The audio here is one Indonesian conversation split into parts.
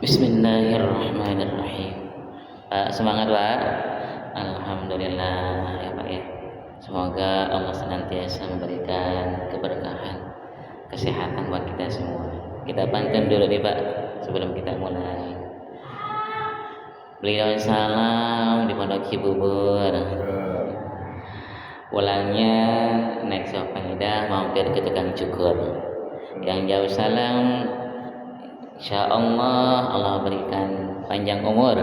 Bismillahirrahmanirrahim. Pak, semangat Pak. Alhamdulillah ya Pak ya. Semoga Allah senantiasa memberikan keberkahan, kesehatan buat kita semua. Kita pantun dulu nih Pak sebelum kita mulai. Beliau salam di Pondok Cibubur. Pulangnya naik sepeda mampir ke tukang cukur. Yang jauh salam, insya Allah berikan panjang umur,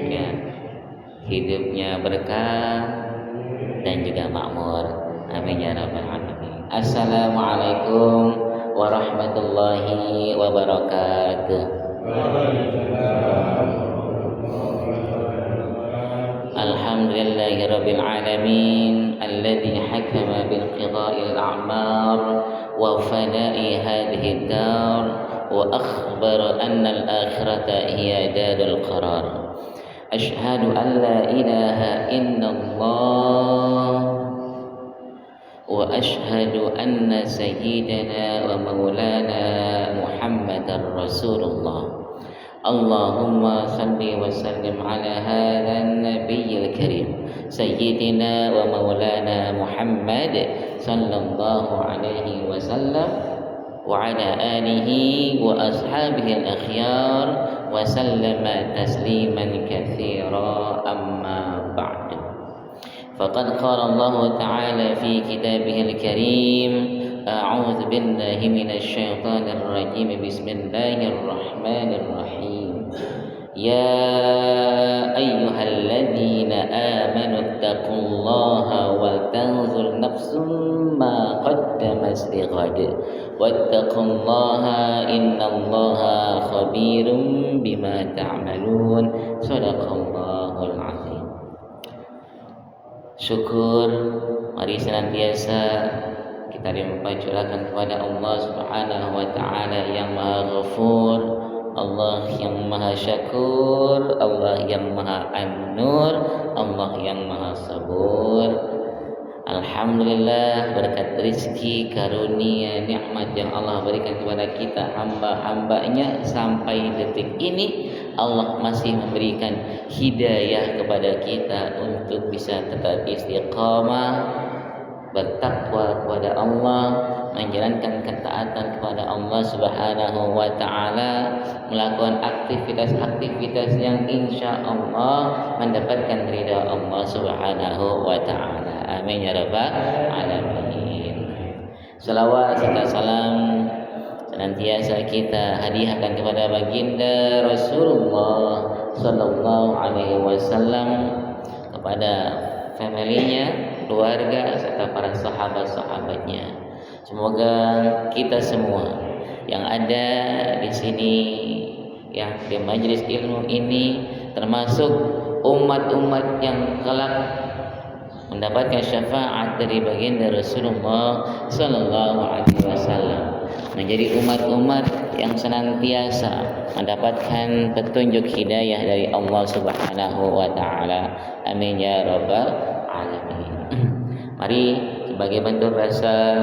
ya, hidupnya berkah dan juga makmur. Amin ya rabbal alamin. Assalamualaikum warahmatullahi wabarakatuh. Alhamdulillahi rabbil alamin alladzi hakama bil qida'il a'mar wa fana'i hadhihi ad-dar wa akhbara anna al-akhirata hiya darul qarar. Ashhadu an la ilaha illallah wa ashhadu anna sayyidana wa maulana Muhammadar Rasulullah. Allahumma salli wa sallim ala hadzal nabiyil karim sayyidina wa maulana Muhammad sallallahu alaihi wasallam wa ala alihi wa ashabihi al-akhyar wa sallama tasliman katsira amma ba'du. Faqad qala Allah ta'ala fi kitabihil karim a'udzu billahi minasy syaithanir rajim. Bismillahirrahmanirrahim. Ya ayyuhalladzina amanu taqullaha wal tanzur nafsum ma qaddamat lighad wattaqullaha innallaha khabirum bima ta'malun. Shadaqallahul azim. Syukur mari senantiasa kita limpahkan kepada Allah Subhanahu wa taala yang Maha Ghafur, Allah yang Maha Syakur, Allah yang Maha An-Nur, Allah yang Maha Sabur. Alhamdulillah, berkat rezeki, karunia, nikmat yang Allah berikan kepada kita hamba-hambanya sampai detik ini Allah masih memberikan hidayah kepada kita untuk bisa tetap istiqamah, bertakwa kepada Allah, menjalankan ketaatan kepada Allah Subhanahu wa taala, melakukan aktivitas-aktivitas yang insya Allah mendapatkan ridha Allah Subhanahu wa taala. Amin ya rabbal alamin. Salawat serta salam senantiasa kita hadiahkan kepada baginda Rasulullah sallallahu alaihi wasallam, kepada familinya, keluarga serta para sahabat-sahabatnya. Semoga kita semua yang ada di sini, yang di majelis ilmu ini, termasuk umat-umat yang kelak mendapatkan syafaat dari baginda Rasulullah sallallahu alaihi wasallam, menjadi umat-umat yang senantiasa mendapatkan petunjuk hidayah dari Allah Subhanahu wa taala. Amin ya rabbal alamin. Mari sebagai bentuk rasa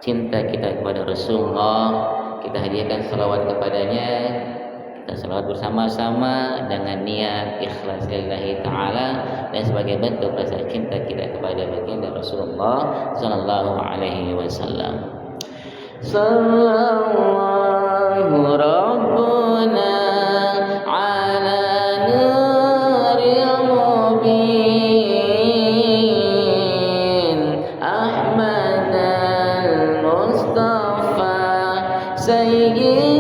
cinta kita kepada Rasulullah, kita hadiahkan salawat kepadanya. Kita salawat bersama-sama dengan niat ikhlas lillahi ta'ala dan sebagai bentuk rasa cinta kita kepada baginda Rasulullah sallallahu alaihi wasallam. Sallallahu rabbuna ala nuril mubin Ahmad al-Mustafa sayyidi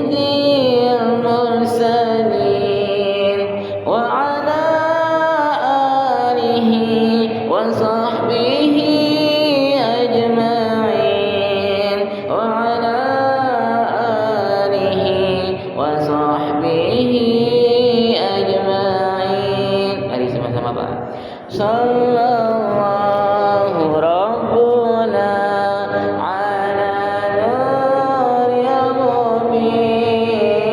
Rabbuna ala nuril mubin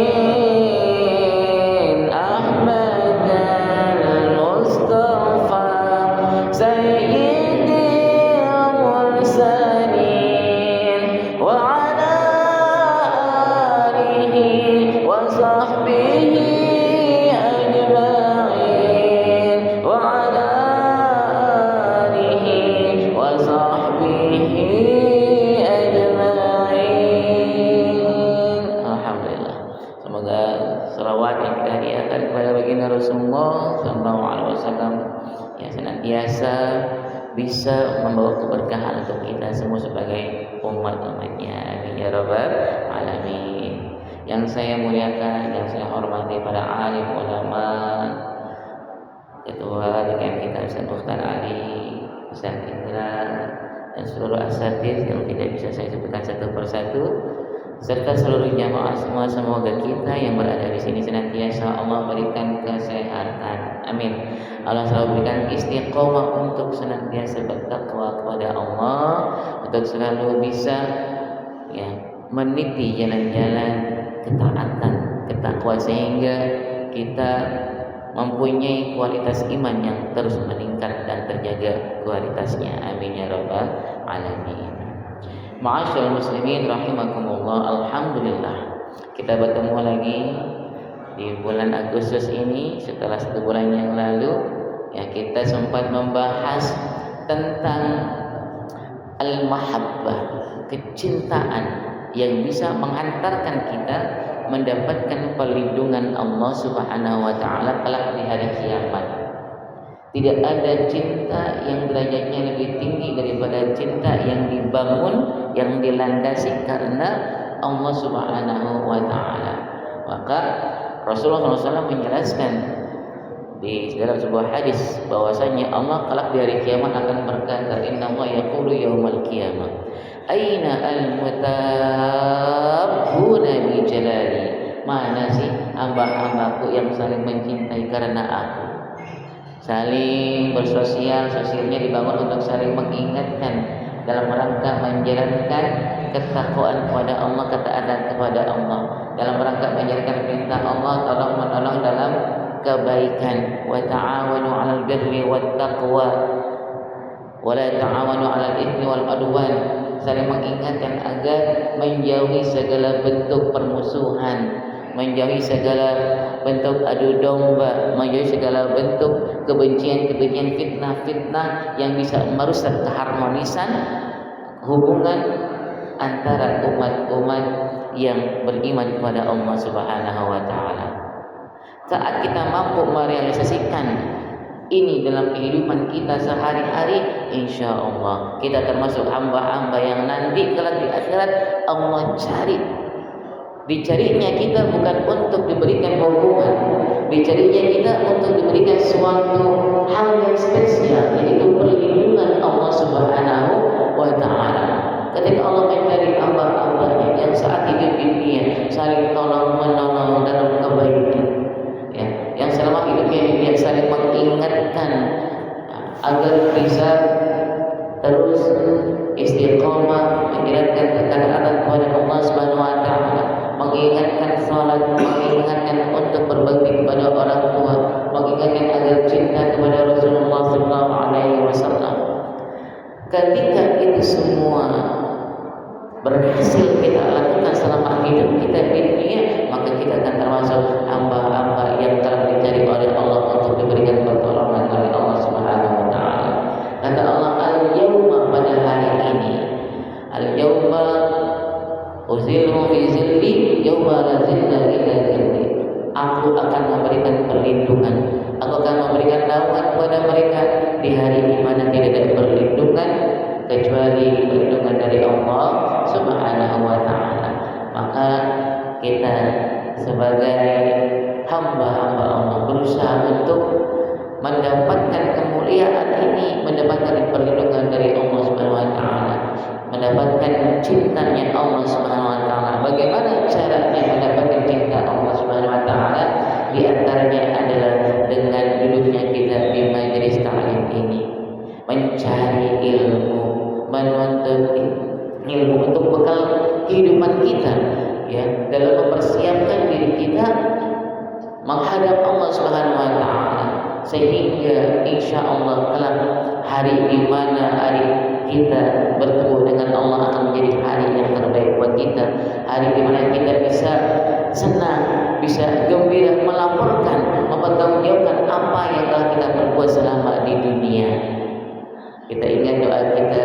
senantiasa bisa membawa keberkahan untuk kita semua sebagai umat-umatnya. Amin ya rabbal alamin. Yang saya muliakan, yang saya hormati para alim ulama, ketua DKM kita Ustaz Mukhtar Ali, Ustaz Indra, dan seluruh asatidz yang tidak bisa saya sebutkan satu persatu, serta seluruh jamaah semua, semoga kita yang berada di sini senantiasa Allah berikan kesehatan. Amin. Allah selalu berikan istiqomah untuk senantiasa bertakwa kepada Allah, untuk selalu bisa ya meniti jalan-jalan ketaatan, ketakwaan, sehingga kita mempunyai kualitas iman yang terus meningkat dan terjaga kualitasnya. Amin ya rabbal alamin. Ma'asyiral muslimin rahimakumullah, alhamdulillah kita bertemu lagi di bulan Agustus ini setelah 1 bulan yang lalu. Ya, kita sempat membahas tentang al-mahabbah, kecintaan yang bisa menghantarkan kita mendapatkan perlindungan Allah Subhanahu wa taala kelak di hari kiamat. Tidak ada cinta yang derajatnya lebih tinggi daripada cinta yang dibangun, yang dilandasi karena Allah Subhanahu wa taala. Maka Rasulullah SAW menjelaskan di dalam sebuah hadis bahwasanya Allah kelak di hari kiamat akan berkata, innallaha yaqulu yaumal qiyamah aina al-mutahabbuna bi jalali. Mana sih hamba-hambaku yang saling mencintai karena aku? Saling bersosial, sosialnya dibangun untuk saling mengingatkan dalam rangka menjalankan ketakwaan kepada Allah, ketaatan kepada Allah, dalam rangka menjalankan perintah Allah, tolong menolong dalam kebaikan. Wa ta'awanu 'alal birri wat taqwa wa la ta'awanu 'alal itsmi wal 'udwan. Saling mengingatkan agar menjauhi segala bentuk permusuhan, menjauhi segala bentuk adu domba, menjauhi segala bentuk kebencian-kebencian, fitnah-fitnah yang bisa merusak keharmonisan hubungan antara umat-umat yang beriman kepada Allah Subhanahu wa taala. Saat kita mampu merealisasikan ini dalam kehidupan kita sehari-hari, insya Allah kita termasuk hamba-hamba yang nanti kelak di akhirat Allah cari. Dicarinya kita bukan untuk diberikan hubungan, dicarinya kita untuk diberikan suatu hal yang spesial, yaitu perlindungan Allah Subhanahu wa taala. Ketika Allah mencari hamba-hambanya yang saat hidup di dunia saling tolong menolong dalam kebaikan, ya, yang selama hidupnya dia saling mengingatkan agar bisa terus istiqomah menjalankan ketaatan kepada Allah Subhanahu wa taala, mengingatkan salat, mengingatkan untuk berbakti kepada orang tua, mengingatkan agar cinta kepada Rasulullah sallallahu alaihi wasallam. Ketika itu semua berhasil kita lakukan selama hidup kita di dunia, maka kita akan termasuk hamba-hamba yang telah dicari oleh Allah untuk diberikan pertolongan oleh Allah Subhanahu wa taala. Kata Allah, al-yauma, pada hari ini, al-yauma uzilhu fi zilli yauma la zilla illa zilli. Aku akan memberikan perlindungan, aku akan memberikan naungan kepada mereka di hari di mana tidak ada perlindungan kecuali perlindungan dari Allah Subhanahu wa taala. Maka kita sebagai hamba-hamba Allah berusaha untuk mendapatkan kemuliaan ini, mendapatkan perlindungan dari Allah Subhanahu wa taala, mendapatkan cintanya Allah Subhanahu wa taala. Bagaimana caranya mendapatkan cinta Allah Subhanahu wa taala? Di antaranya adalah dengan duduknya kita di majelis ta'lim ini, mencari ilmu, menuntut ilmu untuk bekal kehidupan kita, ya, dalam mempersiapkan diri kita menghadap Allah Subhanahu wa taala, sehingga insya Allah kelak hari di mana hari kita bertemu dengan Allah akan menjadi hari yang terbaik buat kita, hari di mana kita bisa senang, bisa gembira melaporkan, mempertanggungjawabkan apa yang telah kita perbuat selama di dunia. Kita ingat doa kita,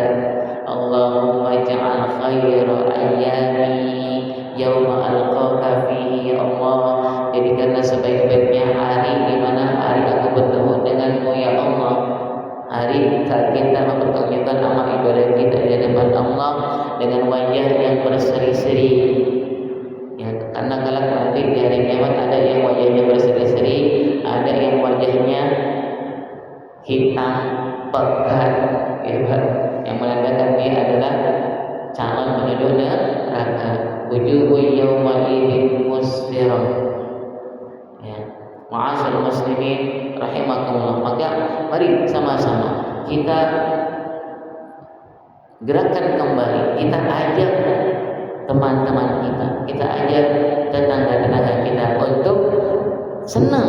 Allahumma ja'al khayra ayyami yauma alqaka fihi, ya Allah, jadikanlah sebaik-baiknya hari di mana hari aku bertemu denganmu ya Allah. hari saat kita mempertunjukkan amal ibadah kita di hadapan Allah dengan wajah yang berseri-seri. Ya, karena kelak nanti di hari kiamat ada yang wajahnya berseri-seri, ada yang wajahnya hitam pekat, ya, yang menandakan dia adalah calon penduduk neraka. Wujuhun yawma idzin musfirah. Ya, ma'asyiral muslimin rahimakumullah. Maka mari sama-sama kita gerakan kembali, kita ajak teman-teman kita ajak tetangga-tetangga kita untuk senang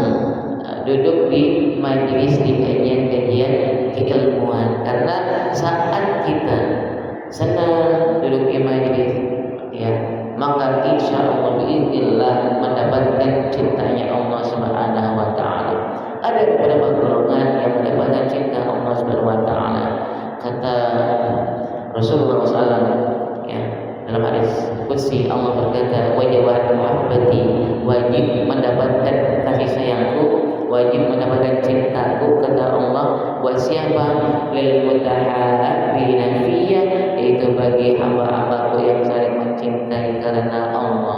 duduk di majelis, di kajian-kajian keilmuan. Karena saat kita senang duduk di majelis, ya, maka insya Allah biiznillah mendapatkan cintanya Allah Subhanahu wa taala. Ada beberapa golongan yang mendapatkan cinta Allah Subhanahu wa taala. Kata Rasulullah SAW, ya, dalam hadis qudsi Allah berkata, wajib mahabbati, wajib mendapatkan kasih sayangku, wajib mendapatkan cintaku, kata Allah, buat siapa? Lil mutahabbina fiyya, yaitu bagi hamba-hambaku yang saling mencintai karena Allah.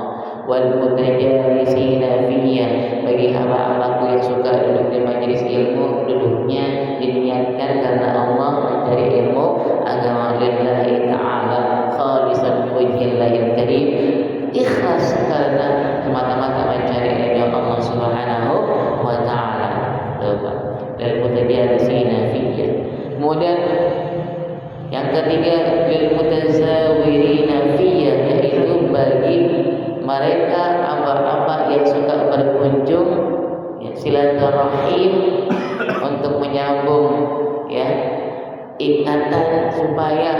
Wal mutajalisina fiyya, bagi hamba-hambaku yang suka duduk di majelis ilmu, duduknya diniatkan karena Allah, mencari ilmu agama lillahi ta'ala khalisan biwajhillahil karim, ikhlas karena semata-mata mencari ilmu Allah Subhanahu wa ta'ala. Dan mutajalisina fiyya. Kemudian yang ketiga, lil mutazawirina fiyya, yaitu bagi mereka hamba-hamba yang suka berkunjung, ya, silaturahim, untuk menyambung, ya, ikatan supaya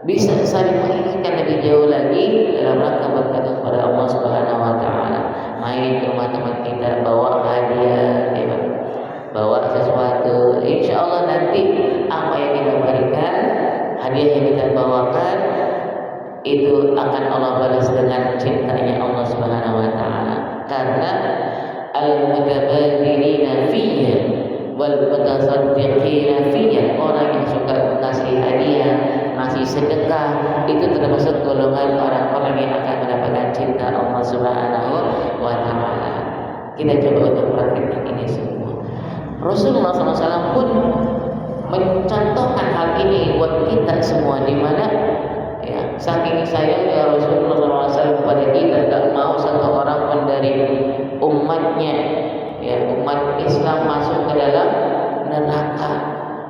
bisa saling mengingatkan lebih jauh lagi dalam rangka berkata kepada Allah Subhanahu wa taala. Main ke rumah teman kita, bawa hadiah, ya, bawa sesuatu, insya Allah nanti apa yang kita berikan, hadiah yang kita bawakan, itu akan Allah balas dengan cintanya Allah Subhanahu wa taala. Karena al-mutabadzirina fiyya wal mutasaddiqina fiyya, orang yang suka ngasih hadiah, ngasih sedekah, itu termasuk golongan orang-orang yang akan mendapatkan cinta Allah Subhanahu wa taala. Kita coba untuk praktikkan ini semua. Rasulullah SAW pun mencontohkan hal ini buat kita semua, di mana, ya, saking sayangnya Rasulullah SAW kepada kita, tak mau satu orang pun dari umatnya, ya, umat Islam masuk ke dalam neraka.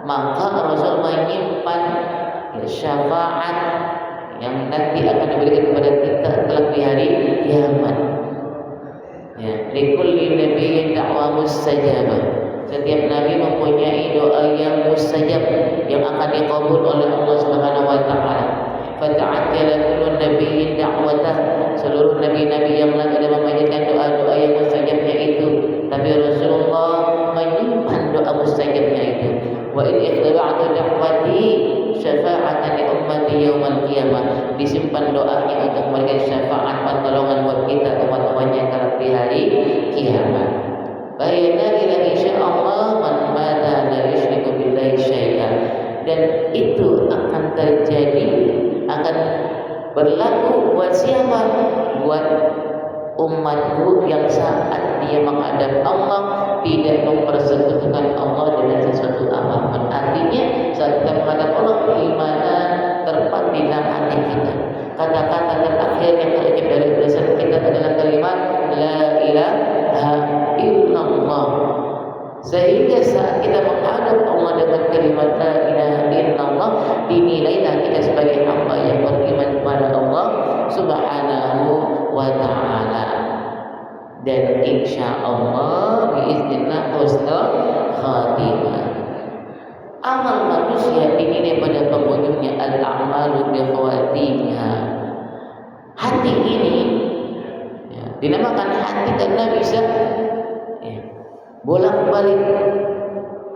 Maka Rasul menyimpan, ya, syafaat yang nanti akan diberikan kepada kita kelak di hari kiamat. Ya, likulli nabiyyin da'wa mustajabah. Setiap nabi mempunyai doa yang mustajab, yang akan dikabul oleh Allah Subhanahu wa taala. Fata'ajjala kullu nabiyyin da'watah, seluruh nabi-nabi yang lain ada memanjatkan doa-doa yang mustajabnya itu, tapi Rasulullah menyimpan doa mustajabnya itu. Wa in ikhtiba'tu da'wati syafa'atan li ummati yaumal qiyamah, disimpan doanya untuk memberikan syafaat pertolongan buat kita umat-umatnya kelak di hari kiamat. Bayana ila insyaallah man mata la yusyriku billahi syai'an, dan itu akan terjadi, akan berlaku buat siapa? Buat umatku yang saat dia menghadap Allah tidak mempersekutukan Allah dengan sesuatu apapun. Artinya saat kita menghadap Allah, keimanan terpat di dalam hati kita. Kata-kata terakhir yang terucap dari lisan kita adalah kalimat la ilaha illallah. Sehingga saat kita menghadap Allah dengan kalimat la ilaha illallah, dinilailah kita sebagai hamba yang beriman kepada Allah Subhanahu wa ta'ala. Dan insya Allah biiznillah husnul khatimah. Amal manusia dinilai pada penghujungnya, al-a'malu bi khawatimiha. Hati ini, ya, dinamakan hati karena bisa, ya, bolak-balik.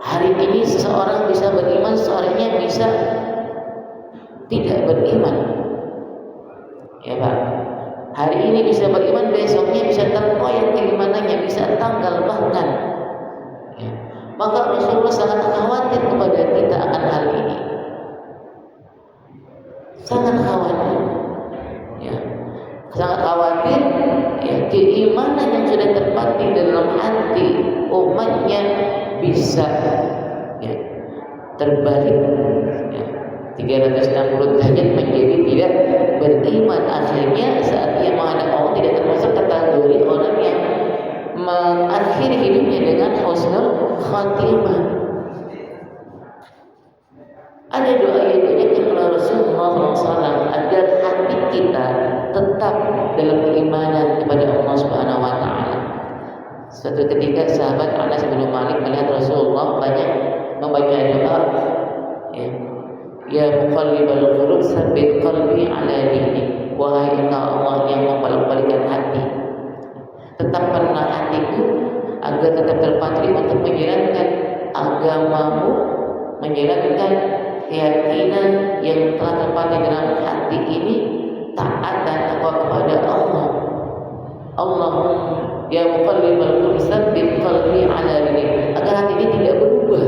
Hari ini seseorang bisa beriman, sorenya bisa tidak beriman. Ya Pak, hari ini bisa beriman, besoknya bisa terkoyak keimanannya, bisa tanggal bahkan. Ya. Maka Rasulullah sangat khawatir kepada kita akan hal ini. Sangat khawatir. Ya. Sangat khawatir ya, keimanan yang sudah terpatri dalam hati umatnya bisa ya, terbalik ya, 360 derajat menjadi tidak beriman. Akhirnya saat ia menghadap Allah tidak termasuk kategori orang yang mengakhiri hidupnya dengan husnul khatimah. Ada doa yang diajarkan oleh Rasulullah SAW agar hati kita tetap dalam keimanan kepada Allah Subhanahu Wa Taala. Suatu ketika sahabat Anas bin Malik melihat Rasulullah banyak membaca doa, ya muqallibal qulub tsabbit qalbi ala dinik. Wahai Engkau Allah yang membolak-balikkan hati, tetapkanlah hatiku agar tetap terpatri untuk menjalankan agamamu, menjalankan keyakinan yang telah terpatri dalam hati ini, taat dan takwa kepada Allah. Allahumma ya muqallibal qulub tsabbit qalbi ala dinik, agar hati ini tidak berubah.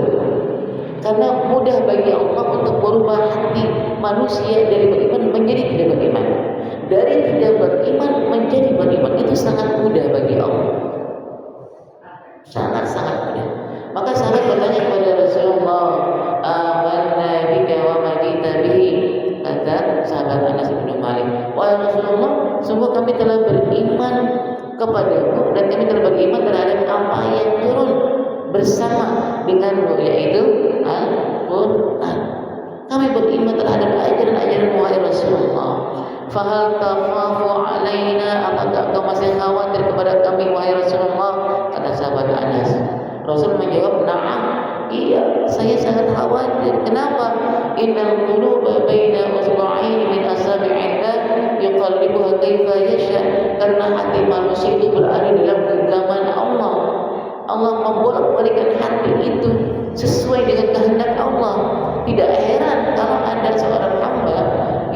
Karena mudah bagi Allah untuk merubah hati manusia dari beriman menjadi tidak beriman, dari tidak beriman menjadi beriman. Itu sangat mudah bagi Allah, sangat-sangat mudah. Maka sahabat bertanya kepada Rasulullah, amanna bika wa ma ji'ta bihi. Kata sahabat Anas bin Malik, wahai Rasulullah, sungguh kami telah beriman kepadamu dan kami telah beriman terhadap apa yang turun bersama denganmu, yaitu Al-Quran. Kami beriman terhadap ajaran-ajaran wahai Rasulullah. Fahal takhafu alaina, apakah kau masih khawatir kepada kami wahai Rasulullah? Kata sahabat Anas. Rasul menjawab, na'am, iya, saya sangat khawatir. Kenapa? Innal quluba baina usbu'aini min asabi'illah yuqallibuha kaifa yasha. Karena hati manusia itu berada dalam genggaman Allah. Allah membolak-balikkan hati itu sesuai dengan kehendak Allah. Tidak heran kalau ada seorang hamba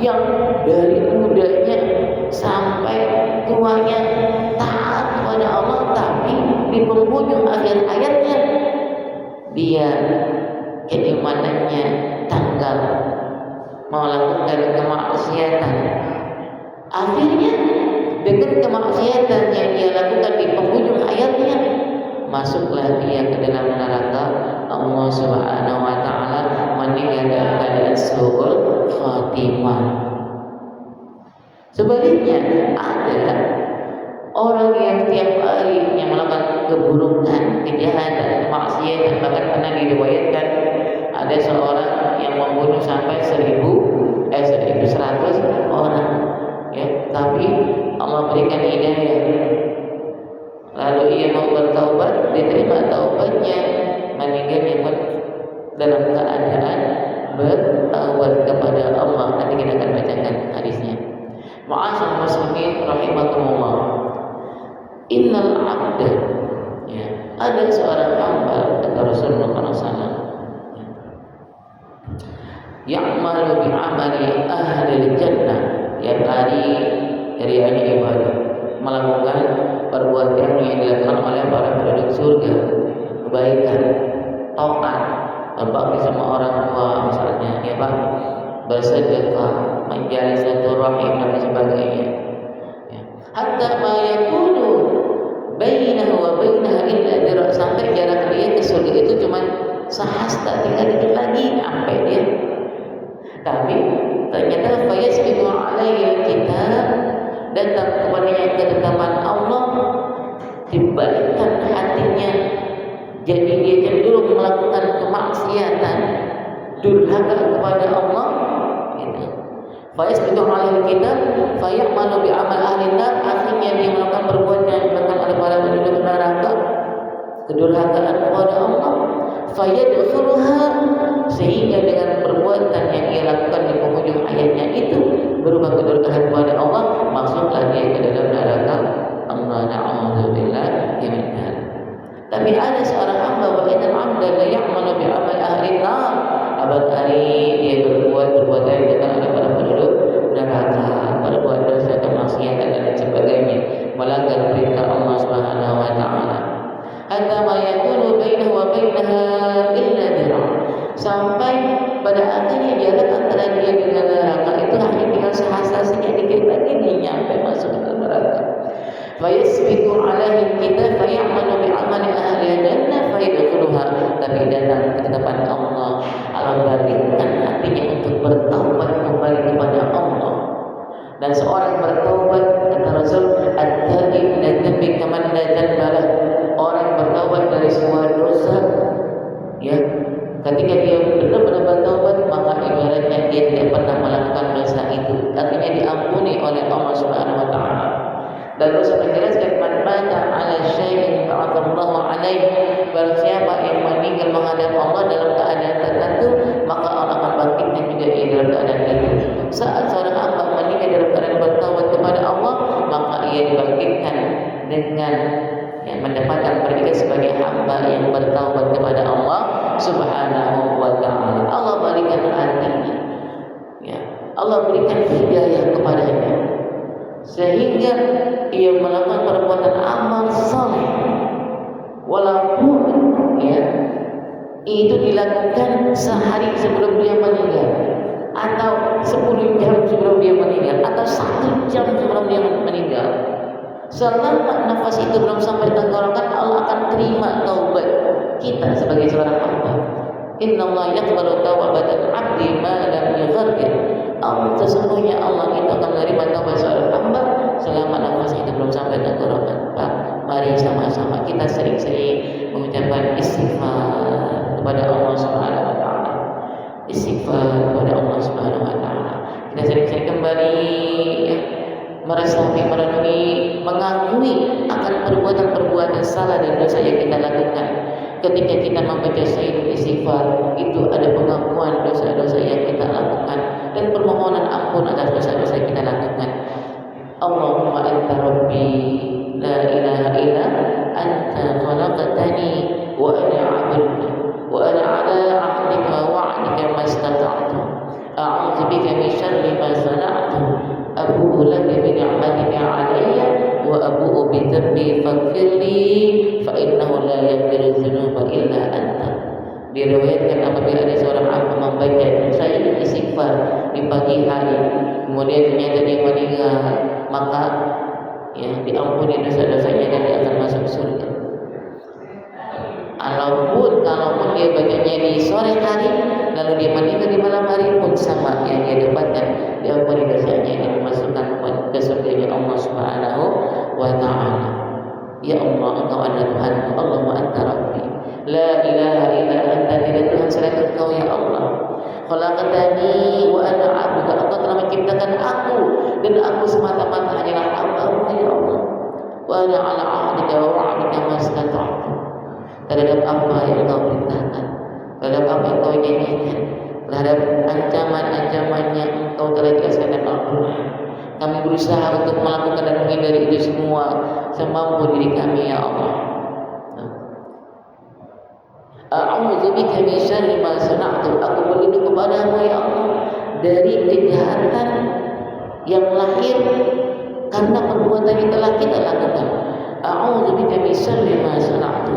yang dari mudanya sampai tuanya taat kepada Allah, tapi di penghujung akhir hayatnya dia keimanannya tanggal, melakukan kemaksiatan. Akhirnya dengan kemaksiatan yang dia lakukan di penghujung hayatnya, masuklah dia ke dalam neraka. Allah Subhanahu Wa Taala meninggal dalam keadaan su'ul khatimah. Sebaliknya ada orang yang tiap hari yang melakukan keburukan, kejahatan, kemaksiatan. Bahkan pernah diriwayatkan ada seorang yang membunuh sampai 1.100 orang, ya, tapi Allah berikan hidayah. Lalu ia mau bertaubat, diterima taubatnya, meninggalnya pun dalam keadaan bertaubat kepada Allah. Nanti kita akan bacakan hadisnya. Ma'asyiral muslimin rahimakumullah. Innal 'abda, ya, ada seorang hamba, kata Rasulullah SAW, ya'malu bi'amali ahli jannah, yang hari dari ahli ibadah, melakukan perbuatan yang dilakukan oleh para penduduk surga, kebaikan, taat, berbakti sama orang tua misalnya, ya Pak, bersedekah, menjalin silaturahim dan sebagainya. Ya. Hatta ma yakunu bainahu wa bainaha illa dira', sampai jarak dia ke surga itu cuma sehasta, tinggal dikit lagi sampai dia. Tapi ternyata fayasbiqu alaihi kitab, datang kepadanya ketetapan Allah, dibalikkan hatinya, jadi dia cenderung melakukan kemaksiatan, durhaka kepada Allah. Fayasbiqu alaihi kitab fayamalu bi amal ahli nar, akhirnya dia melakukan perbuatan yang dilakukan oleh para penduduk neraka, kedurhakaan kepada Allah. Fayadkhuluha, sehingga dengan perbuatan yang ia lakukan di penghujung ayatnya itu berupa kedurhakaan kepada Allah, masuklah dia ke dalam neraka. Allah na'udzubillah min dzalik. Tapi ada seorang hamba, wa innal 'abda la ya'malu bi amal ahli nar, abad hari dia berbuat perbuatan yang dilakukan oleh para penduduk neraka, berbuat dosa, kemaksiatan dan sebagainya, melanggar perintah Allah Subhanahu Wa Taala. Hatta ma yakunu bainahu wa bainaha fayasbiqu alaihi kita fayamalu bi'amali ahli jannah fayadkhuluha. Tapi datang ketetapan Allah, Allah balikkan hatinya untuk bertaubat kembali kepada Allah. Dan seorang bertaubat, kata Rasul, at-taib la dhanbi kaman la dhanba, orang bertaubat dari semua dosa, ya, ketika dia benar-benar bertaubat, maka ibaratnya dia tidak pernah melakukan dosa itu, artinya diampuni oleh Allah Subhanahu wa taala. Dan Rasul menjelaskan, man mata ala syai'in ba'athallahu alaihi, barang siapa yang meninggal menghadap Allah dalam keadaan tertentu, maka Allah akan bangkitkan juga ia dalam keadaan itu. Saat seorang hamba meninggal dalam keadaan bertaubat kepada Allah, maka ia dibangkitkan dengan yang mendapatkan predikat sebagai hamba yang bertaubat kepada Allah Subhanahu wa taala. Allah berikan hatinya, ya, Allah berikan hidayah kepadanya sehingga ia melakukan perbuatan amal saleh, walaupun ya itu dilakukan sehari sebelum dia meninggal, atau 10 jam sebelum dia meninggal, atau 1 jam sebelum dia meninggal. Selama nafas itu belum sampai tenggorokan, Allah akan terima taubat kita sebagai seorang hamba. Innallaha yaqbalu taubatal 'abdi ma lam yughargir. Sesungguhnya Allah itu akan menerima taubat seorang hamba selama nafas itu belum sampai tenggorokan. Pak, mari sama-sama kita sering-sering mengucapkan istighfar kepada Allah Subhanahu wa taala. Istighfar kepada Allah Subhanahu wa taala. Kita sering-sering kembali, ya, meresapi, merenungi, mengakui akan perbuatan-perbuatan salah dan dosa yang kita lakukan. Ketika kita membaca Sayyidul Istighfar, itu ada pengakuan dosa-dosa yang kita lakukan dan permohonan ampun atas dosa-dosa yang kita lakukan. Allahumma anta rabbi la ilaha illa anta khalaqtani wa ana 'abduka wa ana 'ala 'ahdika wa wa'dika mastata'tu a'udzu bika min syarri ma sana'tu abu'u laka bi ni'matika 'alayya wa abu'u bi dhanbi faghfir li fa innahu la yaghfiru dzunuba illa anta. Diriwayatkan apabila ada seorang hamba membaca Sayyidul Istighfar di pagi hari, kemudian ternyata dia meninggal, maka ya diampuni dosa-dosanya dan dia akan masuk surga. Kalaupun dia bacanya di sore hari lalu dia meninggal di malam hari pun sama, yang dia dapatkan diampuni dosanya dan dimasukkan ke surga Allah Subhanahu wa taala. Ya Allah, Engkau adalah Tuhanku. Allahumma anta rabbi la ilaha illa anta, tidak Tuhan selain Engkau ya Allah. Khalaqtani wa ana 'abduka, Engkau telah menciptakan aku dan aku semata-mata hanyalah hamba-Mu ya Allah. Wa ana 'ala 'ahdika wa wa'dika mastata'tu, terhadap apa yang Engkau perintahkan, terhadap apa yang Engkau janjikan, terhadap ancaman-ancaman yang Engkau telah jelaskan dalam Al-Quran. Kami berusaha untuk melakukan dan menghindari itu semua semampu diri kami ya Allah. A'udzu bika min syarri ma sana'tu, aku berlindung kepadamu ya Allah dari kejahatan yang lahir karena perbuatan yang telah kita lakukan. A'udzu bika min syarri ma sana'tu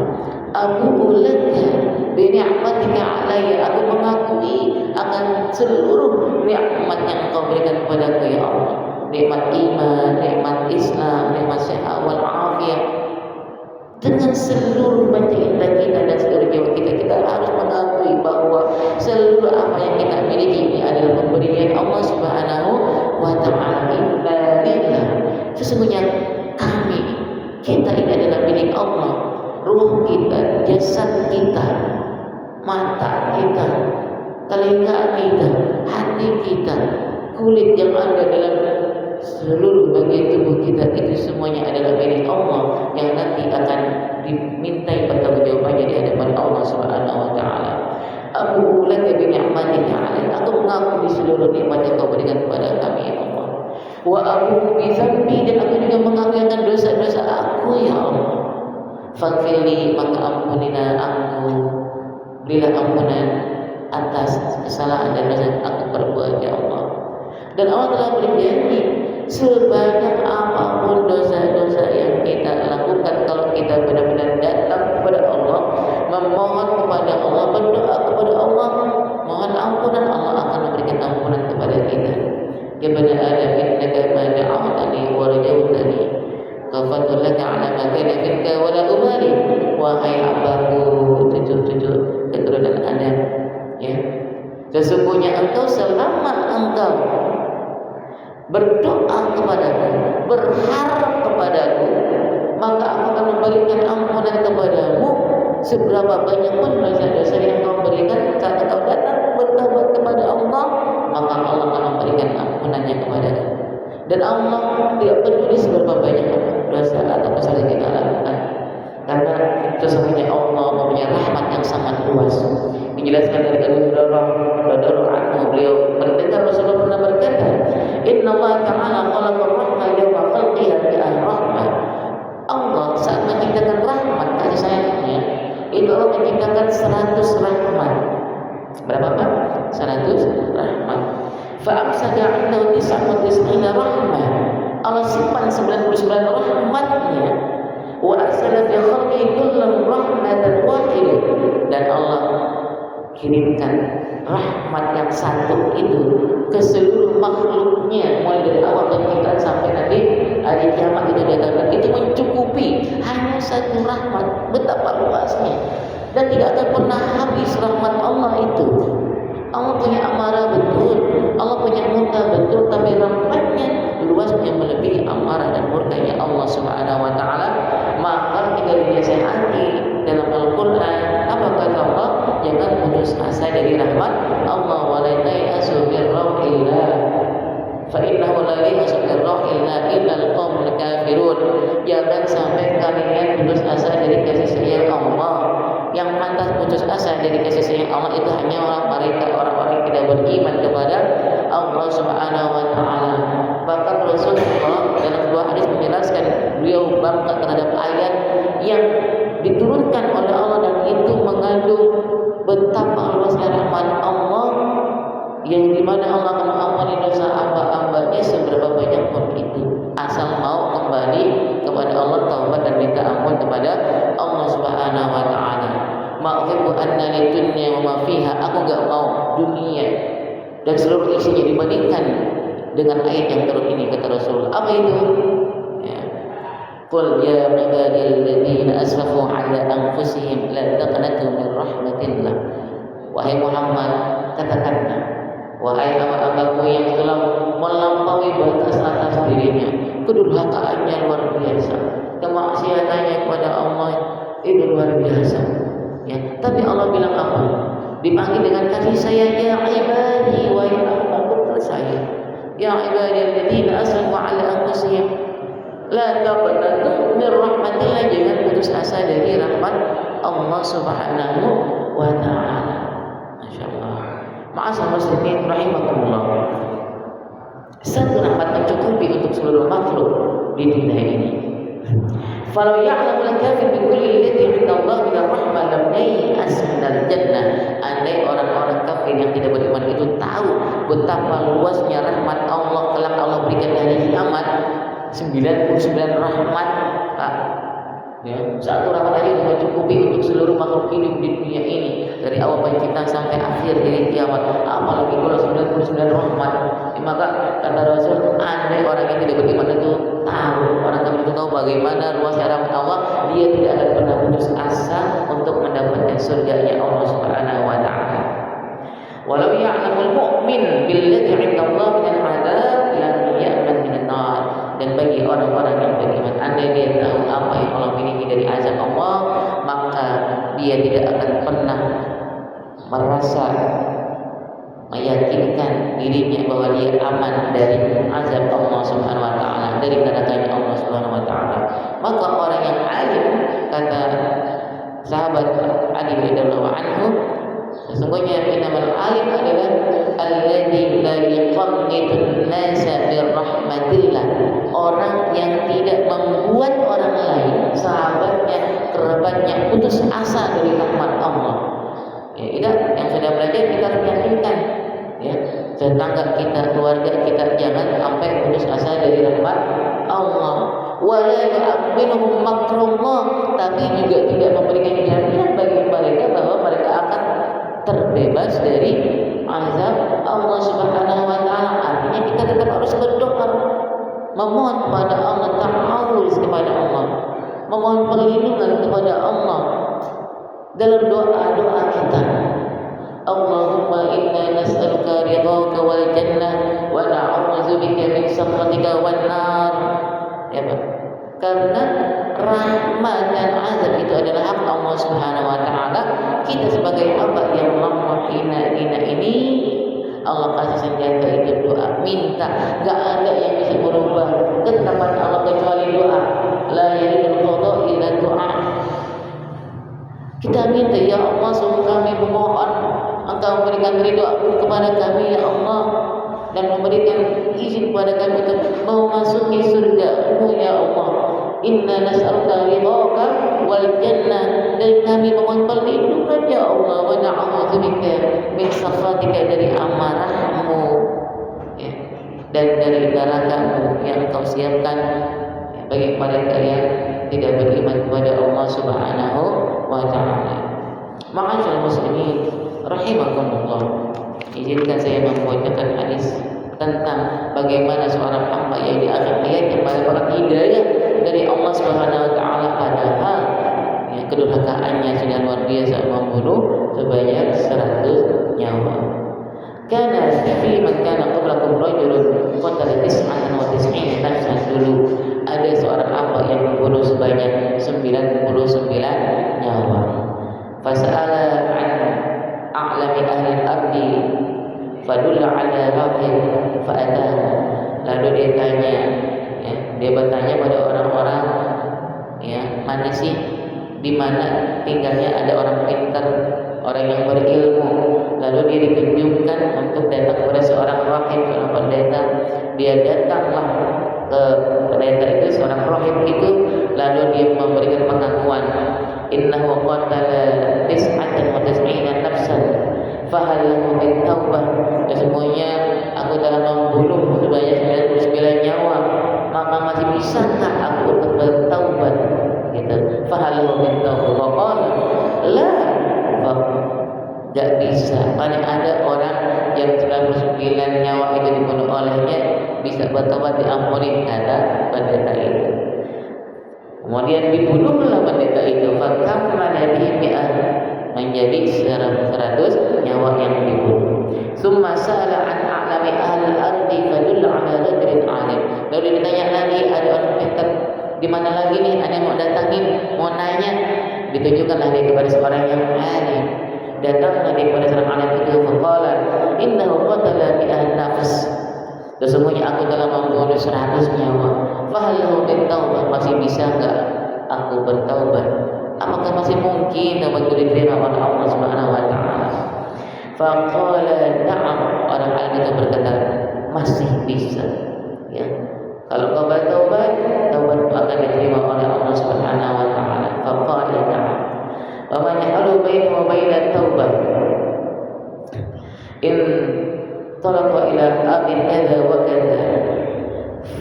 abu'u laka bi ni'matika 'alayya, aku mengakui akan seluruh nikmat yang Engkau berikan kepadaku ya Allah. Nikmat iman, nikmat Islam, nikmat sehat wal afiyah. Dengan seluruh mata indera kita dan seluruh jiwa kita, kita harus mengakui bahwa seluruh apa yang kita miliki ini adalah pemberian Allah Subhanahu wa taala. Inna lillah, sesungguhnya kita ini adalah milik Allah. Ruh kita, jasad kita, mata kita, telinga kita, hati kita, kulit yang ada dalam seluruh bagian tubuh kita, itu semuanya adalah milik Allah yang nanti akan dimintai pertanggungjawabannya di hadapan Allah Subhanahu wa taala. Abu laka bi ni'matika 'alayya, aku mengakui seluruh nikmat yang Kau berikan kepada kami ya Allah. Wa abu bi dzambi, dan aku juga mengakui akan dosa-dosa aku ya Allah. Faghfirli, maka ampunilah aku, berilah ampunan atas kesalahan dan dosa yang aku perbuat ya Allah. Dan Allah telah berjanji, sebanyak apapun dosa-dosa yang kita lakukan, kalau kita benar-benar datang kepada Allah, memohon kepada Allah, berdoa kepada Allah, mohon ampunan, Allah akan memberikan ampunan kepada kita. Ya bani Adam, innaka ma da'awtani wa rajautani ghafartu bika wa la ubali. Wahai hambaku, cucu-cucu keturunan Adam, ya, sesungguhnya engkau selama engkau berdoa kepadaku, berharap kepadaku, maka aku akan memberikan ampunan kepadamu seberapa banyak pun dosa-dosa yang kau berikan. Karena kau datang bertobat kepada Allah, maka Allah akan memberikan ampunannya kepadamu. Dan Allah tidak peduli seberapa banyak dosa atau kesalahan yang kita lakukan, karena sesungguhnya Allah mempunyai rahmat yang sangat luas. Dijelaskan dari Abu Hurairah radhiyallahu anhu, beliau mendengar Rasulullah pernah berkata, Inna Allah Ta'ala khalaqar rahmah yawma khalqiha bi'ah rahmah. Allah saat menciptakan rahmat kasih sayangnya, itu Allah menciptakan 100 rahmat. Berapa Pak? 100 rahmat. Fa'amsaka 'indahu 99 rahmah. Allah simpan 99 rahmatnya. Wa arsala fi khalqihi kullam rahmatan wahidah. Dan Allah kirimkan rahmat yang satu itu ke seluruh makhluknya, mulai dari awal penciptaan sampai nanti hari kiamat itu datang. Itu mencukupi hanya satu rahmat. Betapa luasnya, dan tidak akan pernah habis rahmat Allah itu. Allah punya amarah betul, Allah punya murka betul, tapi rahmatnya luasnya melebihi amarah dan murkanya Allah Subhanahu wa Ta'ala. Maka kita dinasihati dalam Al-Quran, apa kata Allah? Jangan putus asa dari rahmat Allah. Wa la ta'asu min rauhillah, fa innahu la ya'asu min rauhillah illa al-qaumul kafirun. Jangan sampai kalian putus asa dari kasih sayang Allah. Yang pantas putus asa dari kasih sayang Allah itu hanya orang-orang yang tidak beriman kepada Allah Subhanahu wa Ta'ala. Bahkan Rasulullah dalam sebuah hadis menjelaskan, beliau bangga terhadap ayat yang diturunkan oleh Allah, dan itu mengandung betapa luasnya rahmat Allah, yang dimana Allah akan mengampuni dosa hamba-hambanya seberapa banyak pun itu, asal mau kembali kepada Allah, taubat dan minta ampun kepada Allah Subhanahu wa Ta'ala. Ma'uhibbu anna lidunya wa ma fiha. Aku enggak mau dunia dan seluruh isinya dibandingkan dengan ayat yang turun ini, kata Rasul. Apa itu? Ya. Qul ya ibadiyalladzina asrafu ala anfusihim la taqnatu min rahmatillah. Wahai Muhammad, katakanlah, wahai hamba-hambaku yang telah melampaui batas atas dirinya, kedurhakaannya luar biasa, kemaksiatannya kepada Allah itu luar biasa. Ya, tapi Allah bilang apa? Dipanggil dengan kasih sayang, ya ibadi, wahai hamba-hamba saya, ya ibadi alladzina asrafu ala anfusihim la taqnatu min rahmatillah. Jangan putus asa dari rahmat Allah Subhanahu wa Ta'ala. Masyaallah. Ma'asal muslimin rahimakumullah. Satu rahmat mencukupi untuk seluruh makhluk di dunia ini. Falau ya'lamul kafir bi kulli alladhi 'inda Allah min rahmah lam yai'as minal jannah. Andai orang-orang kafir yang tidak beriman itu tahu betapa luasnya rahmat Allah kelak Allah berikan hari kiamat, 99 rahmat, Pak. Ya, satu rahmat aja sudah mencukupi untuk seluruh makhluk hidup di dunia ini, dari awal penciptaan sampai akhir dari kiamat. Apalagi kalau 99 rahmat. Maka kata Rasul, andai orang yang tidak beriman itu tahu, orang kafir itu tahu bagaimana luasnya rahmat Allah, dia tidak akan pernah putus asa untuk mendapatkan surganya Allah Subhanahu wa Ta'ala. Walau ya'lamul mu'min billadhi 'inda Allah min al-'adab lam ya'man min an-nar. Dan bagi orang-orang yang beriman, andai dia tahu apa yang Allah miliki dari azab Allah, maka dia tidak akan pernah merasa meyakinkan dirinya bahwa dia aman dari azab Allah Subhanahu wa Ta'ala, dari kedatangan Allah Subhanahu wa Ta'ala. Maka orang yang alim, kata sahabat Ali radhiyallahu anhu, sesungguhnya innamal alim adalah alladzi la yuqannitun nasa bi rahmatillah. Orang yang tidak membuat orang lain, sahabatnya, kerabatnya putus asa dari rahmat Allah. Ya, tidak, yang sudah belajar kita harus yakinkan, ya, tetangga kita, keluarga kita jangan sampai putus asa dari rahmat Allah. Wala ya'minuhum makrullah, tapi juga tidak memberikan jaminan bagi mereka bahwa mereka akan terbebas dari azab Allah Subhanahu wa Ta'ala. Artinya kita tetap harus berdoa, memohon kepada Allah, ta'awuz kepada Allah. memohon perlindungan kepada Allah dalam doa-doa kita. Allahumma inna nas'aluka ridhaka wal jannah wa na'udzubika min sakhatika wan nar. Ya, Pak. Karena rahmat dan azab itu adalah hak Allah Subhanahu wa taala. Kita sebagai hamba yang lemah hina ini, Allah kasih senjata itu doa, minta. Gak ada yang bisa merubah ketetapan Allah kecuali doa. La yaridul qada illa doa. Kita minta, ya Allah, sungguh kami memohon Engkau memberikan ridha-Mu kepada kami, ya Allah, dan memberikan izin kepada kami untuk memasuki surga-Mu, ya Allah. Inna nas'aluka ridhaka wal jannah, dan kami memohon perlindungan, ya Allah, wa na'udzubika min sakhatika, dari amarah-Mu, ya, dan dari neraka-Mu yang Engkau siapkan bagi mereka yang tidak beriman kepada Allah Subhanahu wa taala. Ma'asyiral muslimin rahimakumullah. Izinkan saya membacakan hadis tentang bagaimana seorang hamba yang di akhir hayat yang mendapat hidayah dari Allah Subhanahu wa taala, padahal ya, kedurhakaannya sudah luar biasa, membunuh sebanyak 100 nyawa. Karena fi man kana qablakum rajulun qatala 99 nafsan. Dulu ada seorang hamba yang membunuh sebanyak 99 nyawa. Fasa'ala an a'lami ahli al-ardi fadulla ala rahim fa'atahu. Lalu dia tanya, ya, dia bertanya pada orang-orang, ya, mana sih di mana tinggalnya ada orang pintar, orang yang berilmu. Lalu dia ditunjukkan untuk datang kepada seorang rahib, seorang pendeta. Dia datanglah ke pendeta itu, seorang rahib itu, lalu dia memberikan pengakuan, innahu qatala 99 nafsan fahal lahu min taubah. Sesungguhnya aku telah membunuh sebanyak 99 nyawa, maka masih bisakah aku untuk bertaubat? Gitu. Fahal lahu min taubah. Faqala la, gak bisa. Mana ada orang yang 99 nyawa itu dibunuh olehnya bisa bertobat, diampuni, kata pendeta itu. Kemudian dibunuhlah pendeta itu. Fakam madadihi mi'ah, menjadi 100 nyawa yang dibunuh. Summa sa'ala an a'lami ahli al-ardi fadulla ala rajulin alim. Lalu ditanya lagi, ada orang pintar di mana lagi nih, ada yang mau datangin, mau nanya. Ditunjukkanlah dia kepada seorang yang alim. Datanglah dia kepada seorang alim itu, faqala innahu qatala mi'ah nafs. Sesungguhnya aku telah membunuh 100 nyawa. Fahal lahu min taubah, masih bisa enggak aku bertaubat? Apakah masih mungkin taubatku diterima oleh Allah Subhanahu wa taala? Faqala na'am, orang alim itu berkata, masih bisa. Ya. Kalau kau bertaubat, taubatmu akan diterima oleh Allah Subhanahu wa taala. Faqala na'am. Wa man yahulu bainahu wa bainat taubah in talaqa ila abin kadza wa kadza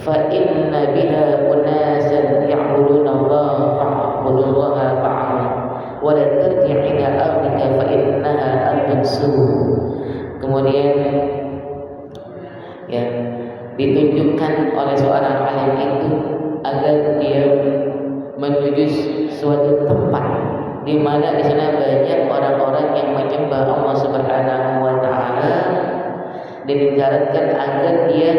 fa inna biha unasan ya'buduna Allah fa'budullaha fa'am wa la tarji' ila abika fa innaha ardun su'. Kemudian, ya, ditunjukkan oleh seorang alim itu agar dia menuju suatu tempat di mana di sana banyak orang-orang yang menyembah Allah Subhanahu wa taala, dan disyaratkan agar dia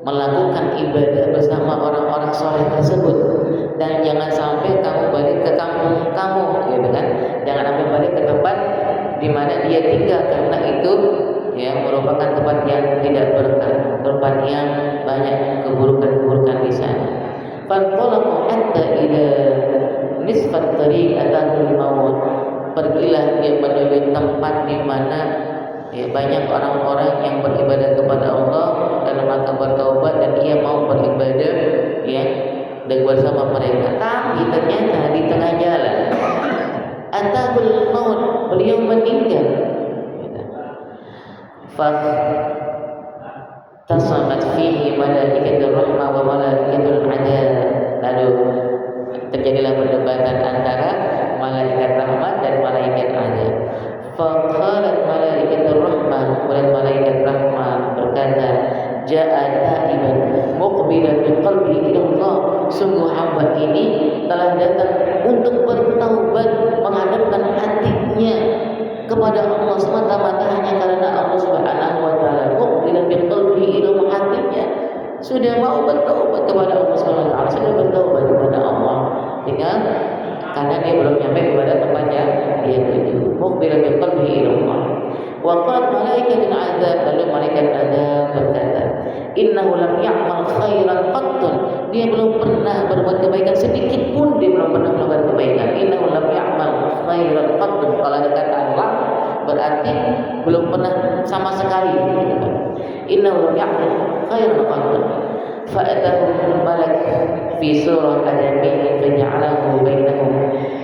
melakukan ibadah bersama orang-orang soleh tersebut. Dan jangan sampai kamu balik ke kampung kamu, gitu kan? Jangan sampai balik ke tempat di mana dia tinggal, karena itu ya merupakan tempat yang tidak berkah, tempat yang banyak keburukan-keburukan di sana. Fantalaqu hatta ila nisfat tariq atahul maut. Pergilah dia menuju tempat di mana ya banyak orang-orang yang beribadah kepada Allah dalam rangka bertaubat, dan ia mau beribadah ya dan bersama mereka. Tapi ternyata di tengah jalan atahul maut, beliau meninggal. Fa tasamat fihi malaikatur rahmah wa malaikatul adab. Lalu terjadilah perdebatan antara malaikat rahmat dan malaikat adab. Faqalat malaikatur rahmah, malaikat rahmah berkata, ja'a ta'iban muqbilan bi qalbihi ila Allah sungguh hamba ini telah datang untuk bertaubat, menghadapkan hatinya kepada Allah semata-mata hanya karena Allah Subhanahu wa taala. Muqbilan biqalbihi ila hatinya sudah mau bertaubat kepada Allah Subhanahu wa taala, sudah bertaubat kepada Allah. Tinggal karena dia belum sampai kepada tempatnya dia tuju. Muqbilan biqalbihi ila Allah. Wa qala malaikatul azab, lalu malaikat azab berkata, innahu lam ya'mal khairan qattun. Dia belum pernah berbuat kebaikan sedikit pun, dia belum pernah melakukan kebaikan. Innahu lam ya'mal khairan qattun. Kalau ada kata Allah berarti belum pernah sama sekali. Innahu lam ya'mal khairan qattun. Fa'atahu malak fi surah adamiyyin faja'alahu bainahum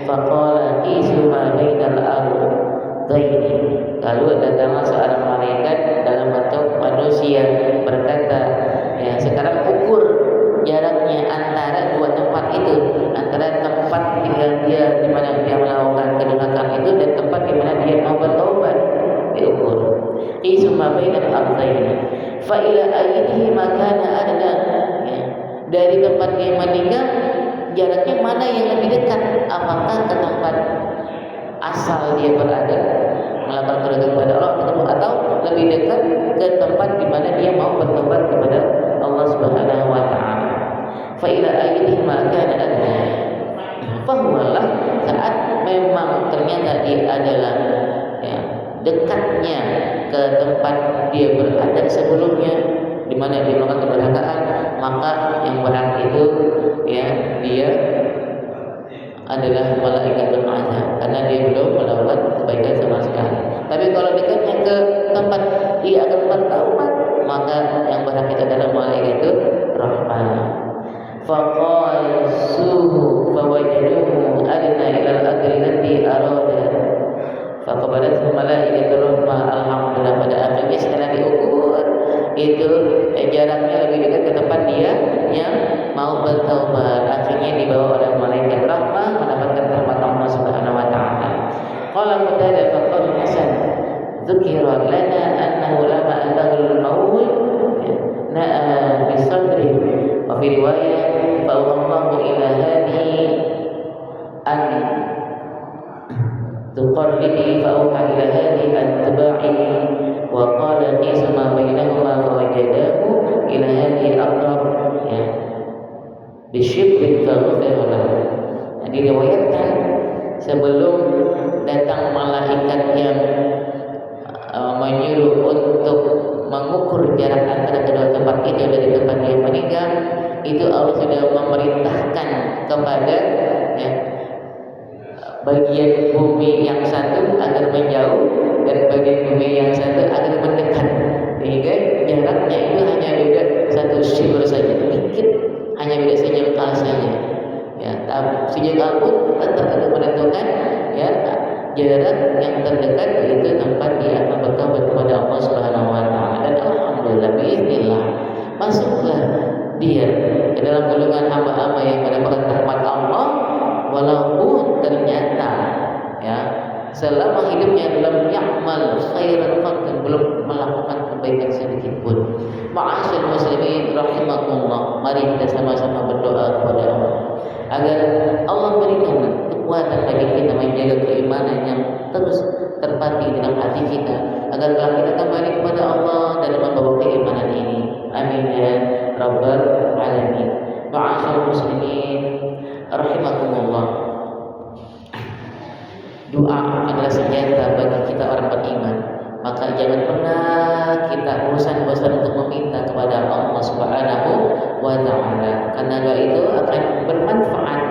faqala isu ma bainal ardhaini. Lalu datanglah seorang malaikat dalam bentuk manusia berkata, ya sekarang ukur jaraknya antara dua tempat itu, antara tempat tinggal dia di mana dia melakukan kedurhakaan itu dan tempat di mana dia mau bertaubat, diukur. Isma bainal ardhaini fa ila ayyihi ma kana adna. Ya, dari tempat dia meninggal jaraknya mana yang lebih dekat? Apakah ke tempat asal dia berada melakukan kedurhakaan kepada Allah atau lebih dekat ke tempat di mana dia mau bertobat kepada Allah Subhanahu wa taala? Fa ila ayyihi ma kana adna. Fahuwalah saat memang ternyata dia adalah ya, dekatnya ke tempat dia berada sebelumnya di mana dia melakukan kedurhakaan, maka yang berhak itu ya dia adalah malaikatul azab karena dia belum melakukan kebaikan sama sekali. Tapi kalau dekatnya ke tempat dia akan bertaubat, maka yang berhak itu adalah malaikatul rahmah. Faqasuhu fawajaduhu adna ila al-aqli allati arada. Faqabalathu malaikatul rahmah. Alhamdulillah, pada akhirnya setelah diukur itu jaraknya lebih dekat ke tempat dia yang mau bertaubat. Akhirnya dibawa oleh malaikat rahmah mendapatkan rahmat Allah Subhanahu wa taala. Qala Qatadah faqala Hasan dzukira lana annahu lama antahul maut na'a bi sadri wa fi riwayah fa Allahu ila hadhihi an tuqarribi fa auha ila hadhihi an tuba'ihi wa qala qisma bainahuma fa wajadahu ila hadhihi aqrab ya bisyibrin fa ghafara lahu. Diriwayatkan sebelum datang malaikat yang menyuruh untuk mengukur jarak antara kedua tempat itu dari tempat dia meninggal, itu Allah sudah memerintahkan kepada ya, bagian bumi yang satu agar menjauh dan bagian bumi yang satu agar mendekat, sehingga jaraknya itu hanya beda satu shibr saja, dikit, hanya beda sejengkal saja. Ya, sejengkal pun tetap ada menentukan ya jarak yang terdekat itu tempat dia akan bertobat kepada Allah Subhanahu wa taala. Dan alhamdulillah biiznillah masuklah dia ke dalam golongan hamba-hamba yang mendapatkan rahmat Allah, walaupun ternyata ya selama hidupnya lam ya'mal khairan qattan, belum melakukan kebaikan sedikit pun. Ma'asyiral muslimin rahimakumullah, mari kita sama-sama berdoa kepada Allah agar Allah berikan kekuatan bagi kita menjaga keimanan yang terus terpati dalam hati kita, agar kalau kita kembali kepada Allah dalam membawa keimanan ini. Amin ya rabbal alamin. Ma'asyiral muslimin rahimakumullah, doa adalah senjata bagi kita orang beriman. Maka jangan pernah kita bosan-bosan untuk meminta kepada Allah Subhanahu wa taala, karena doa itu akan bermanfaat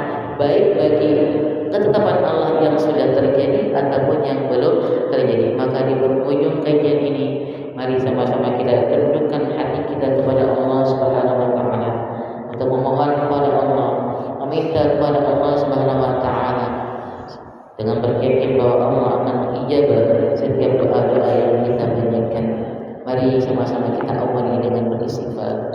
baik bagi ketetapan Allah yang sudah terjadi ataupun yang belum terjadi. Maka di penghujung kajian ini, mari sama-sama kita tundukkan hati kita kepada Allah Subhanahu wa taala untuk memohon kepada Allah, meminta kepada Allah Subhanahu wa taala dengan beryakin bahwa Allah akan mengijabah setiap doa-doa yang kita panjatkan. Mari sama-sama kita awali dengan beristighfar.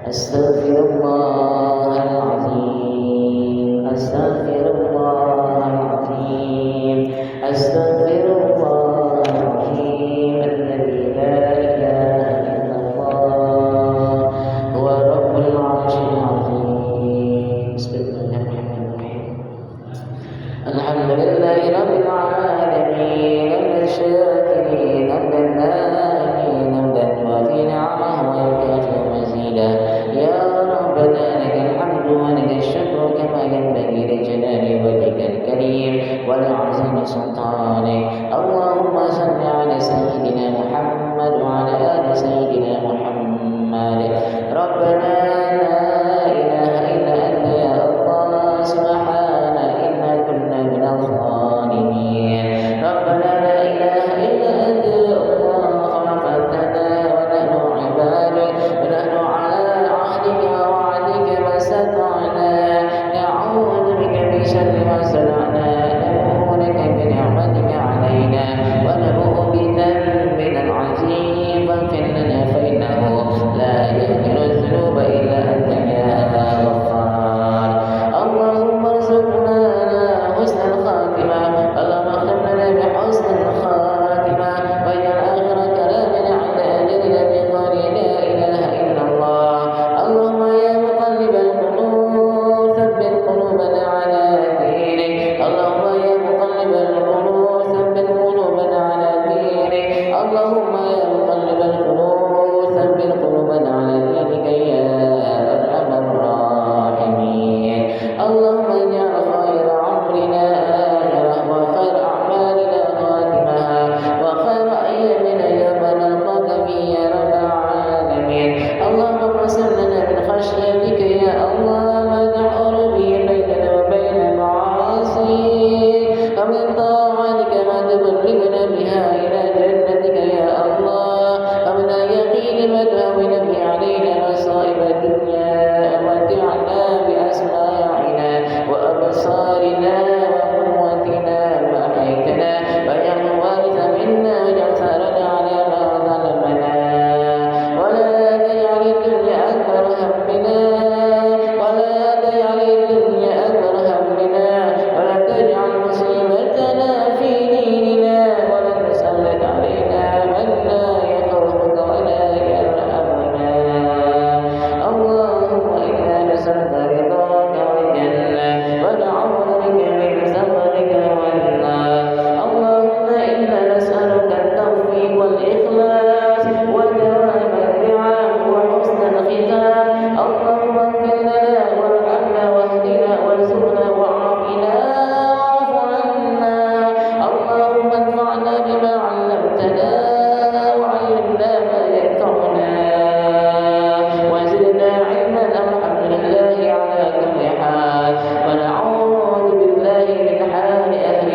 Astaghfirullahaladzim, astaghfirullahaladzim, astaghfirullahaladzim, alladzi la ilaha illallah huwa rabbul arsyil azim. من سلطانك. اللهم صل على سيدنا محمد وعلى آل سيدنا محمد. ربنا لا إله إلا أنت يا الله سبحانك إنا كنا من الظالمين. ربنا لا إله إلا أنت يا الله خلقتنا ونحن عبادك ونحن على عهدك ووعدك ما استطعنا نعوذ بك من شر ما صنعنا نبوء لك بنعمتك علينا ونبوء بذنبنا العظيم فاغفر لنا فإنه لا يغفر الذنوب إلا أنت يا غفار. اللهم ارزقنا حسن الخاتمة. اللهم اختم لنا بحسن الخاتمة واجعل آخر كلامنا عند أجلنا بقول لا إله إلا الله. اللهم يا مقلب القلوب ثبت قلوبنا على دينك. اللهم يا مقلب القلوب ثبت قلوبنا على دينك. اللهم يا مقلب القلوب ثبت قلوبنا على دينك يا أرحم الراحمين. اللهم اجعل خير عمرنا آخرة وخير أعمالنا خاتمها وخير أيامنا يوم نلقاك فيه يا رب العالمين. اللهم اقسم لنا من خشيتك يا الله ما تحول به بيننا وبين معاصيك ومن طاعتك ما تبلغنا بها إلى جنتك يا الله ومن اليقين ما تهون به علينا مصائب الدنيا ومتعنا بأسماعنا وأبصارنا وقوتنا ما أحييتنا واجعل الوارث منا واجعل ثأرنا على ما ظلمنا ولا تجعل الدنيا أكبر همنا ولا تجعل الدنيا أكبر همنا ولا تجعل مصيبتنا في ديننا ولا تسلط علينا من لا يخافك ولا يرحمنا. اللهم إنا نسألك رضاك والجنة ونعوذ بك من سخطك والنار. اللهم إنا نسألك التوفيق والإخلاص ودوام النعم وحسن الختام. اللهم اغفر لنا وارحمنا واهدنا وارزقنا وعافنا واعف عنا. اللهم انفعنا بما علمتنا وعلمنا ما ينفعنا وزدنا علما. الحمد لله على كل حال ونعوذ بالله من حال أهل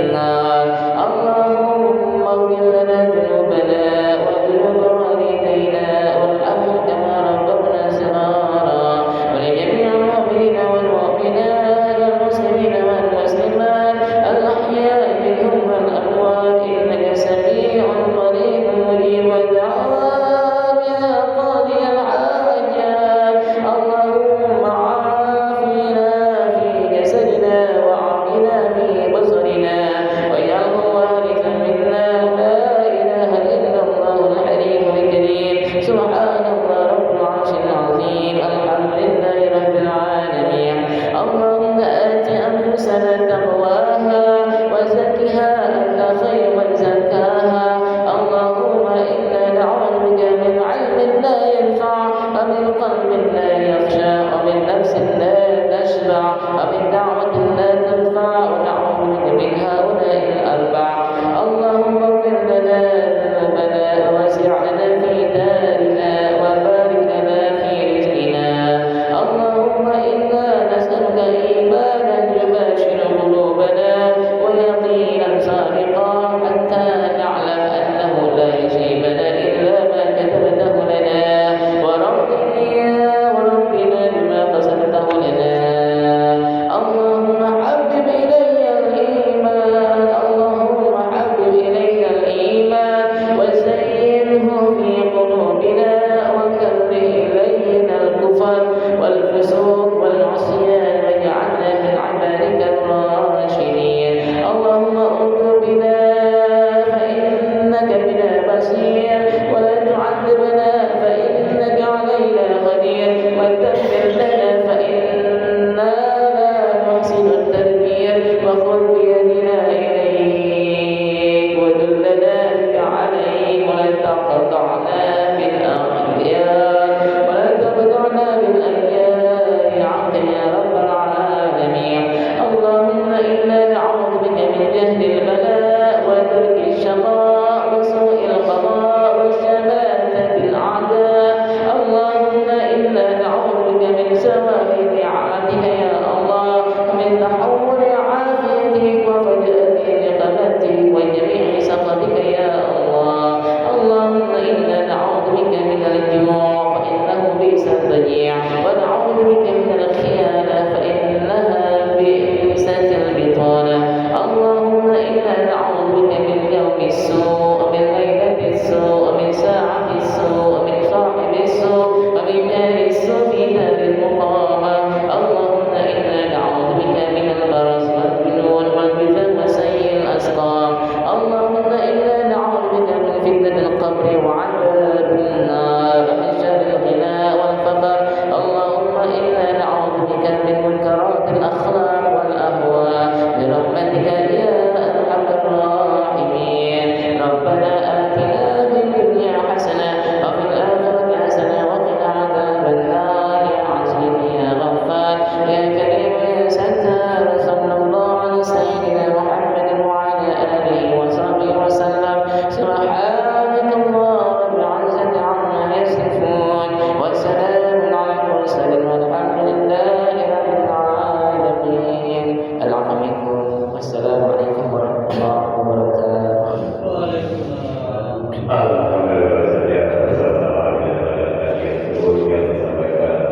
النار. اللهم اغفر لنا ذنوبنا وذنوب والدينا وارحمهم كما ربونا صغارا ولجميع المؤمنين والمؤمنات والمسلمين والمسلمات الأحياء منهم والأموات إنك سميع قريب مجيب الدعوات يا قاضي الحاجات. اللهم عافنا في جسدنا وعافنا في بصرنا واجعله وارثا منا. لا إله إلا الله الحليم الكريم. سبحان الله رب العرش العظيم. الحمد لله رب العالمين. اللهم آت أنفسنا تقواها وزكها أنت خير من زكاها. اللهم إنا نعوذ بك من علم لا ينفع ومن قلب لا يخشى ومن نفس لا تشبع ومن دعوة لا تنفع ونعوذ بك من هؤلاء الأربع. اللهم اغفر لنا ذنوبنا ووسع لنا في دارنا وبارك لنا في رزقنا. اللهم إنا نسألك إيمانا يباشر قلوبنا ويقينا صادقا حتى نعلم أنه لا يصيبنا إلا ما كتبته لنا وربنا بما قسمته لنا. اللهم حبب إلي الإيمان. اللهم حبب إلي الإيمان وزينه في قلوبنا وكره إلينا الكفر والفسوق والعصيان واجعلنا من عبادك الراشدين. اللهم انظر بنا فإنك بنا بصير ولا تعذبنا فإنك علينا قدير وتغفر لنا فإنا لا نحسن التدبير وخذ بيدنا إليك ودلنا بك عليك ولا تقطعنا بالأيام يعلم